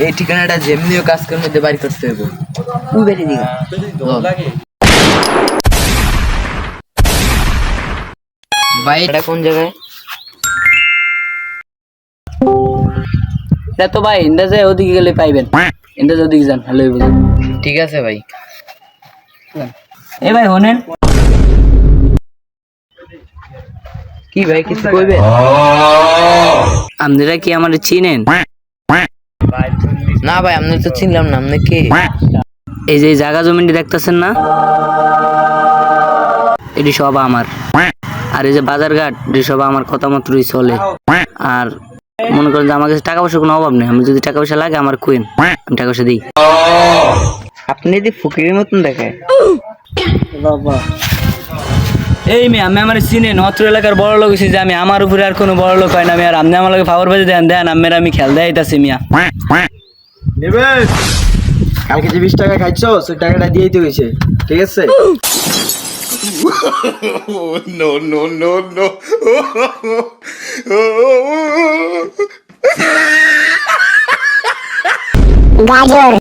এই ঠিকানাটা যেমনিও কাজ করে মধ্যে বাড়ি করতে হবে। তুই বেরিয়ে দিকে ভাই এটা কোন জায়গায়? এটা তো ভাই ইন্দাজে ওদিকে গেলে পাইবেন, ইন্দাজে ওদিকে যান হ্যালো বুঝুন। ঠিক আছে ভাই। এ ভাই শোনেন, কি ভাই কিছু কইবে? আপনারা কি আমার চিনেন? না ভাই আমি তো চিনলাম না, আপনি কে? এই যে জায়গা জমিনটি দেখতেছেন না, এটি সব আমার। আর এই যে বাজারঘাট এটি সব আমার কথা মতই চলে। আর মনে করেন যে আমার কাছে টাকা পয়সার কোনো অভাব নেই, আমি যদি টাকা পয়সা লাগে আমার কুইন, আমি টাকা পয়সা দিই। আপনি যদি ফকিরের মতন দেখায়। এই মেয়ে আমি আমার চিনেন, অত্র এলাকার বড় লোক হয়েছি যে আমি আমার উপরে আর কোনো বড় লোক হয় না। আমি আর আপনি আমার লোক ফাওয়ার বাজে দেন দেন আমার আমি খেল দেয়াইতাছি মিয়া। নেবে কালকে যে 20 টাকা খাইছো সেই টাকাটা দিয়েই তো গেছে, ঠিক আছে? no, no, no, no. গাজর